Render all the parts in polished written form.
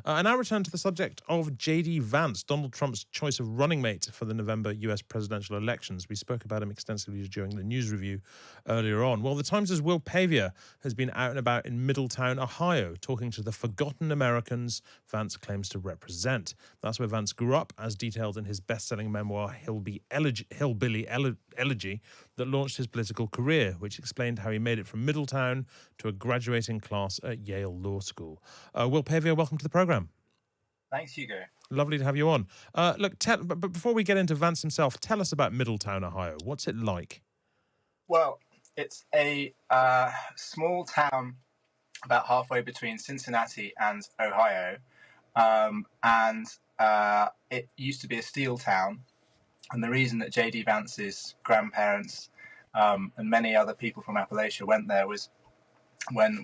And now return to the subject of JD Vance, Donald Trump's choice of running mate for the November US presidential elections. We spoke about him extensively during the news review earlier on. Well, the Times' Will Pavia has been out and about in Middletown, Ohio, talking to the forgotten Americans Vance claims to represent. That's where Vance grew up, as detailed in his best-selling memoir, Hillbilly Elegy, that launched his political career, which explained how he made it from Middletown to a graduating class at Yale Law School. Will Pavia, welcome to the programme. Thanks, Hugo. Lovely to have you on. But before we get into Vance himself, tell us about Middletown, Ohio. What's it like? Well, it's a small town about halfway between Cincinnati and Ohio, and it used to be a steel town. And the reason that JD Vance's grandparents and many other people from Appalachia went there was when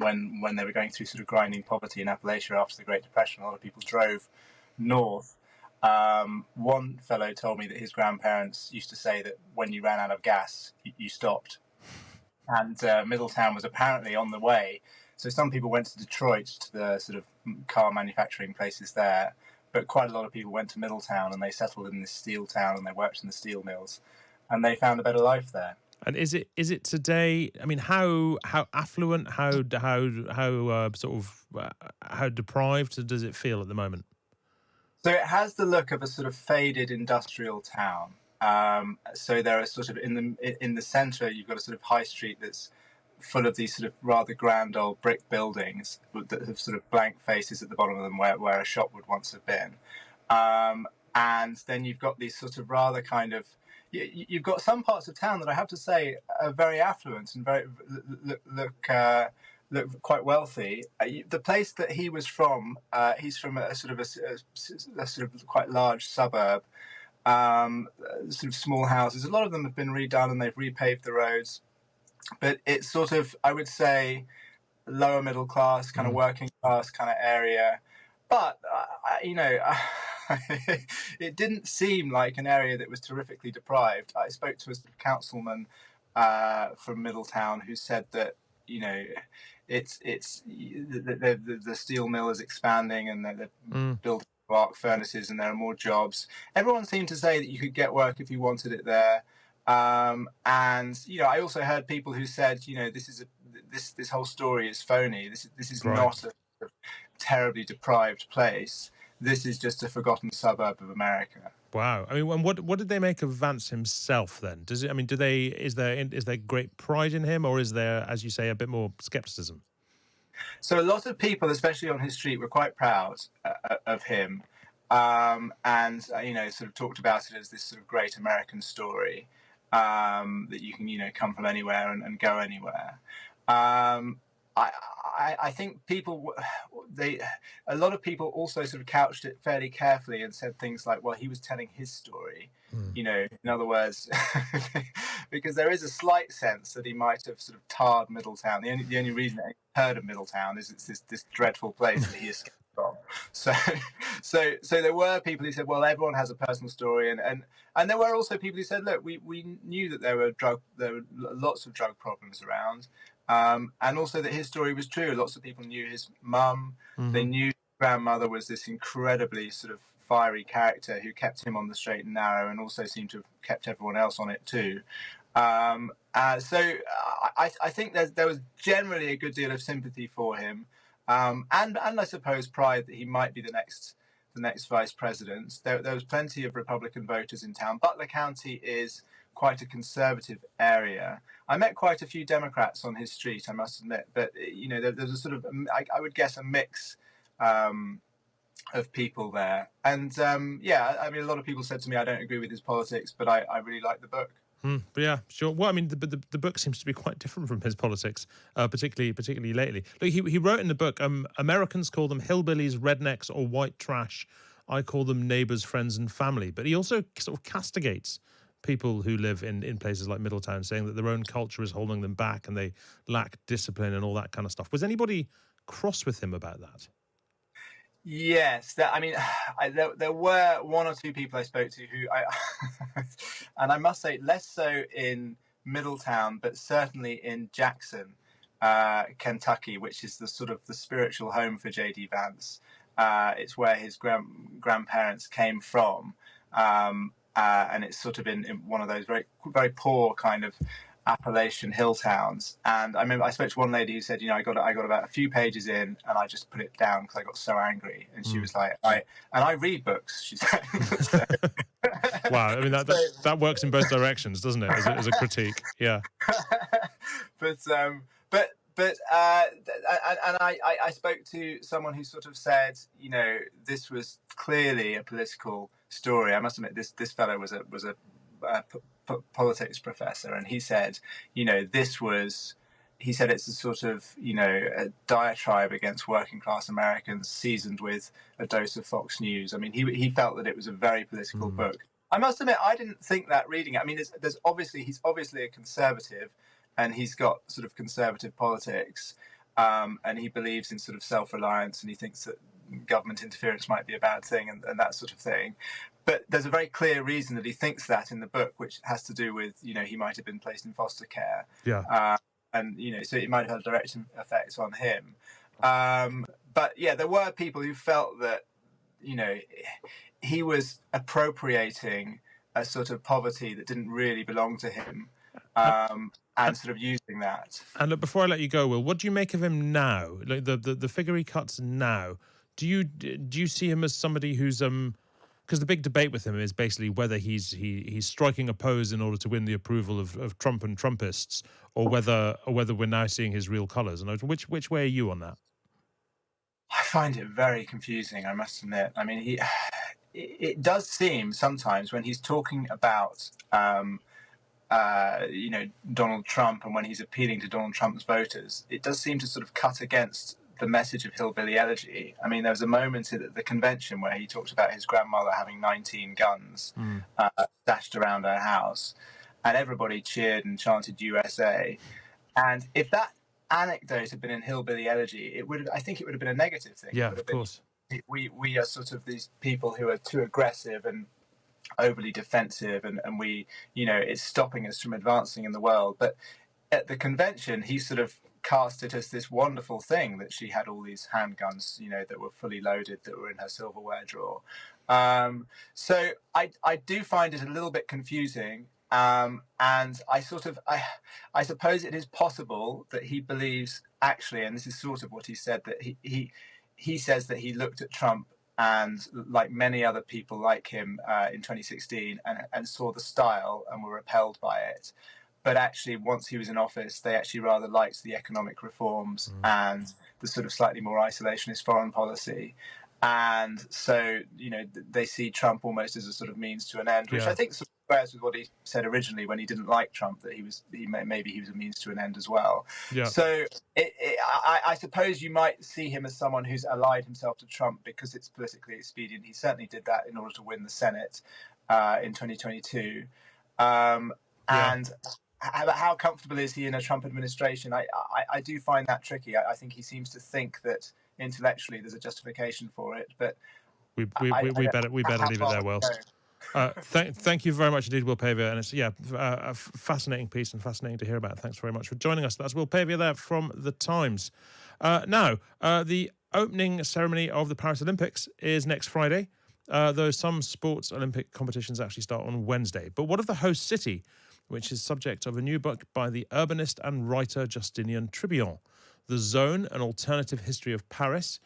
they were going through sort of grinding poverty in Appalachia after the Great Depression. A lot of people drove north. One fellow told me that his grandparents used to say that when you ran out of gas, you stopped. And Middletown was apparently on the way. So some people went to Detroit, to the sort of car manufacturing places there. But quite a lot of people went to Middletown and they settled in this steel town and they worked in the steel mills. And they found a better life there. And is it today? I mean, how affluent, how deprived does it feel at the moment? So it has the look of a sort of faded industrial town. So there are sort of in the centre, you've got a sort of high street that's full of these sort of rather grand old brick buildings that have sort of blank faces at the bottom of them, where a shop would once have been. And then you've got these sort of rather kind of, you've got some parts of town that I have to say are very affluent and very look quite wealthy. The place that he was from, he's from a sort of quite large suburb, sort of small houses. A lot of them have been redone and they've repaved the roads, but it's sort of, I would say, lower middle class, kind of working class kind of area. But it didn't seem like an area that was terrifically deprived. I spoke to a councilman from Middletown who said that it's the steel mill is expanding and they're building arc furnaces and there are more jobs. Everyone seemed to say that you could get work if you wanted it there. And I also heard people who said, this whole story is phony. This is Right. not a terribly deprived place. This is just a forgotten suburb of America. Wow. I mean, what did they make of Vance himself then? Is there great pride in him, or is there, as you say, a bit more skepticism? So a lot of people, especially on his street, were quite proud of him, and sort of talked about it as this sort of great American story that you can come from anywhere and go anywhere. I think a lot of people also sort of couched it fairly carefully and said things like, well, he was telling his story, in other words, because there is a slight sense that he might have sort of tarred Middletown. The only reason that he heard of Middletown is it's this dreadful place that he escaped from. So there were people who said, well, everyone has a personal story, and there were also people who said, look, we knew that there were lots of drug problems around. And also that his story was true. Lots of people knew his mum. They knew his grandmother was this incredibly sort of fiery character who kept him on the straight and narrow, and also seemed to have kept everyone else on it too. So I think there was generally a good deal of sympathy for him, and I suppose pride that he might be the next vice president. There was plenty of Republican voters in town. Butler County is quite a conservative area. I met quite a few Democrats on his street, I must admit, but there's a sort of, I would guess, a mix of people there. And I mean, a lot of people said to me, I don't agree with his politics, but I really like the book. But yeah, sure. Well, I mean, the book seems to be quite different from his politics, particularly lately. Look, he wrote in the book, Americans call them hillbillies, rednecks, or white trash. I call them neighbors, friends, and family. But he also sort of castigates people who live in places like Middletown, saying that their own culture is holding them back and they lack discipline and all that kind of stuff. Was anybody cross with him about that? Yes, there were one or two people I spoke to who and I must say less so in Middletown, but certainly in Jackson, Kentucky, which is the sort of the spiritual home for JD Vance. It's where his grandparents came from, and it's sort of in one of those very very poor kind of Appalachian hill towns. And I remember I spoke to one lady who said, I got about a few pages in, and I just put it down because I got so angry. And she was like, I read books, she said. So, wow, I mean that works in both directions, doesn't it? As a critique, yeah. but I spoke to someone who sort of said, this was clearly a political story. I must admit, this fellow was a politics professor, and he said, he said it's a sort of, a diatribe against working class Americans seasoned with a dose of Fox News. I mean, he felt that it was a very political book. I must admit, I didn't think that reading it. I mean, he's obviously a conservative, and he's got sort of conservative politics, and he believes in sort of self-reliance, and he thinks that government interference might be a bad thing, and that sort of thing. But there's a very clear reason that he thinks that in the book, which has to do with, he might have been placed in foster care. Yeah. And, so it might have had a direct effect on him. But, yeah, there were people who felt that, he was appropriating a sort of poverty that didn't really belong to him, and sort of using that. And look, before I let you go, Will, what do you make of him now? Like the figure he cuts now, do you see him as somebody who's because the big debate with him is basically whether he's striking a pose in order to win the approval of Trump and Trumpists, or whether we're now seeing his real colours. And which way are you on that? I find it very confusing, I must admit. I mean, it does seem sometimes when he's talking about Donald Trump, and when he's appealing to Donald Trump's voters, it does seem to sort of cut against the message of hillbilly elegy. I mean, there was a moment at the convention where he talked about his grandmother having 19 guns stashed around her house, and everybody cheered and chanted USA. And if that anecdote had been in hillbilly elegy, I think it would have been a negative thing. Yeah, of course. We are sort of these people who are too aggressive and overly defensive, and we, it's stopping us from advancing in the world. But at the convention, he sort of cast it as this wonderful thing that she had all these handguns, that were fully loaded, that were in her silverware drawer. So I do find it a little bit confusing. And I suppose it is possible that he believes, actually, and this is sort of what he said, that he says that he looked at Trump and, like many other people like him in 2016, and saw the style and were repelled by it. But actually, once he was in office, they actually rather liked the economic reforms and the sort of slightly more isolationist foreign policy. And so, they see Trump almost as a sort of means to an end, which I think sort of squares with what he said originally when he didn't like Trump, that maybe he was a means to an end as well. Yeah. So I suppose you might see him as someone who's allied himself to Trump because it's politically expedient. He certainly did that in order to win the Senate in 2022. And how comfortable is he in a Trump administration? I do find that tricky. I think he seems to think that intellectually there's a justification for it, but we better leave it there, Will. Thank you very much indeed, Will Pavia, and it's a fascinating piece and fascinating to hear about. Thanks very much for joining us. That's Will Pavia there from The Times. Now, the opening ceremony of the Paris Olympics is next Friday, though some sports Olympic competitions actually start on Wednesday. But what of the host city, which is subject of a new book by the urbanist and writer Justinian Tribillon? The Zone, an alternative history of Paris,